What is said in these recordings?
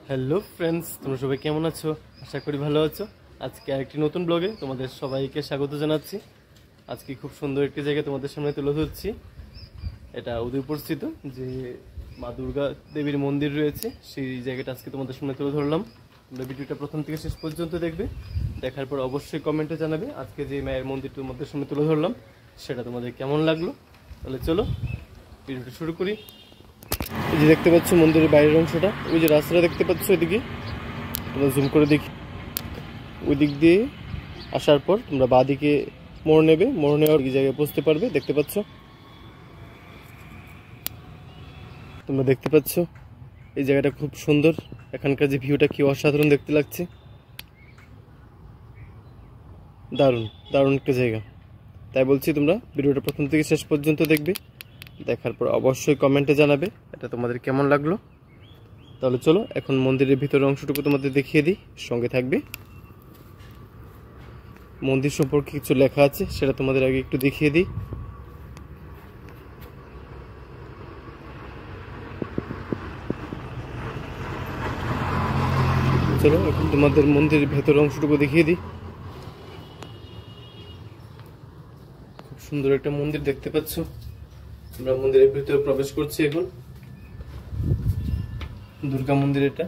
Hello friends, তোমরা সবাই কেমন আছো? আশা করি ভালো আছো। আজকে আরেকটি নতুন ব্লগে তোমাদের সবাইকে স্বাগত জানাচ্ছি। আজকে খুব সুন্দর একটি জায়গা তোমাদের সামনে তুলে ধরছি। এটা উদয়পুর স্থিত যে মা দুর্গা দেবীর মন্দির রয়েছে, সেই জায়গাটা আজকে তোমাদের সামনে তুলে ধরলাম। তোমরা ভিডিওটা প্রথম থেকে শেষ পর্যন্ত দেখবে, দেখার পর অবশ্যই কমেন্টে জানাবে আজকে যে মায়ের মন্দিরটা তোমাদের সামনে তুলে ধরলাম সেটা তোমাদের কেমন লাগলো। তাহলে চলো ভিডিওটা শুরু করি। এই যে দেখতে পাচ্ছ মন্দিরের বাইরের অংশটা, ওই যে রাস্তাটা দেখতে পাচ্ছ ওইদিকে, তোমরা জুম করে দেখি। ওই দিক দিয়ে আসার পর তোমরা বাঁ দিকে মোড় নেবে, মোড় নেওয়ার জায়গায় পৌঁছতে পারবে। দেখতে পাচ্ছ, তোমরা দেখতে পাচ্ছ এই জায়গাটা খুব সুন্দর। এখানকার যে ভিউটা কি অসাধারণ দেখতে লাগছে, দারুণ দারুণ একটা জায়গা। তাই বলছি তোমরা ভিডিওটা প্রথম থেকে শেষ পর্যন্ত দেখবে, দেখার পর অবশ্যই কমেন্টে জানাবে এটা তোমাদের কেমন লাগলো। তাহলে চলো এখন মন্দিরের ভিতরের অংশটুকু তোমাদের দেখিয়ে দিই, সঙ্গে থাকবে। মন্দির সম্পর্কে কিছু লেখা আছে, সেটা তোমাদের আগে একটু দেখিয়ে দিই। চলো এখন তোমাদের মন্দিরের ভেতরের অংশটুকু দেখিয়ে দিই। খুব সুন্দর একটা মন্দির দেখতে পাচ্ছ। আমরা মন্দিরের ভিতরে প্রবেশ করছি এখন। দুর্গা মন্দির, এটা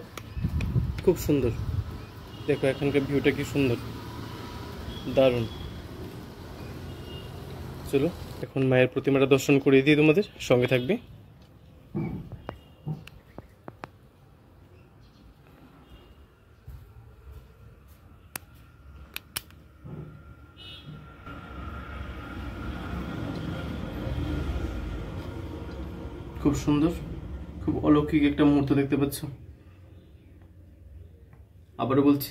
খুব সুন্দর। দেখো এখানকার ভিউটা কি সুন্দর, দারুণ। চলো এখন মায়ের প্রতিমাটা দর্শন করিয়ে দিই তোমাদের, সঙ্গে থাকবে। খুব সুন্দর, খুব অলৌকিক একটা মুহূর্ত দেখতে পাচ্ছ। আবারও বলছি,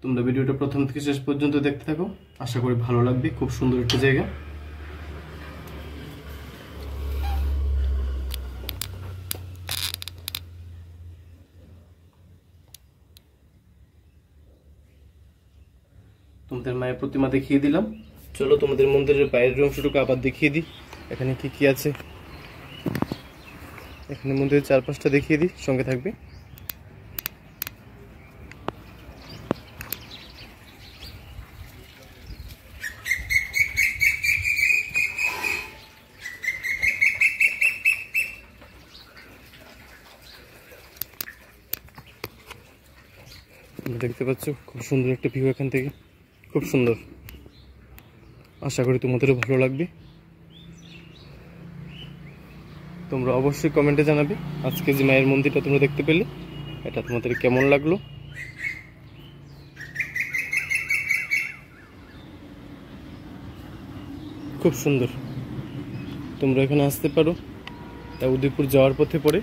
তোমরা ভিডিওটা প্রথম থেকে শেষ পর্যন্ত দেখতে থাকো, আশা করি ভালো লাগবে। খুব সুন্দর একটা জায়গা। তোমাদের মায়ের প্রতিমা দেখিয়ে দিলাম। চলো তোমাদের মন্দিরের বাইরের অংশটুকু আবার দেখিয়ে দিই, এখানে কি কি আছে। এখানে মন্দিরের চারপাশটা দেখিয়ে দিই, সঙ্গে থাকবে। দেখতে পাচ্ছ খুব সুন্দর একটা ভিউ এখান থেকে, খুব সুন্দর। আশা করি তোমাদেরও ভালো লাগবে। তোমরা অবশ্যই কমেন্টে জানাবে আজকে যে মায়ের মন্দিরটা তোমরা দেখতে পেলে এটা তোমাদের কেমন লাগলো। খুব সুন্দর, তোমরা এখানে আসতে পারো। এটা উদয়পুর যাওয়ার পথে পড়ে।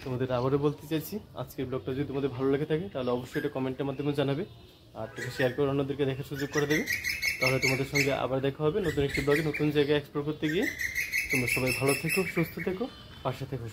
তোমাদের আবারও বলতে চাইছি, আজকের ব্লগটা যদি তোমাদের ভালো লেগে থাকে তাহলে অবশ্যই এটা কমেন্টের মাধ্যমে জানাবে, আর এটা শেয়ার করে অন্যদেরকে দেখার সুযোগ করে দেবে। তাহলে তোমাদের সঙ্গে আবার দেখা হবে নতুন একটি ব্লগে, নতুন জায়গায় এক্সপ্লোর করতে গিয়ে। তোমরা সবাই ভালো থেকো, সুস্থ থেকো, পাশে থেকো।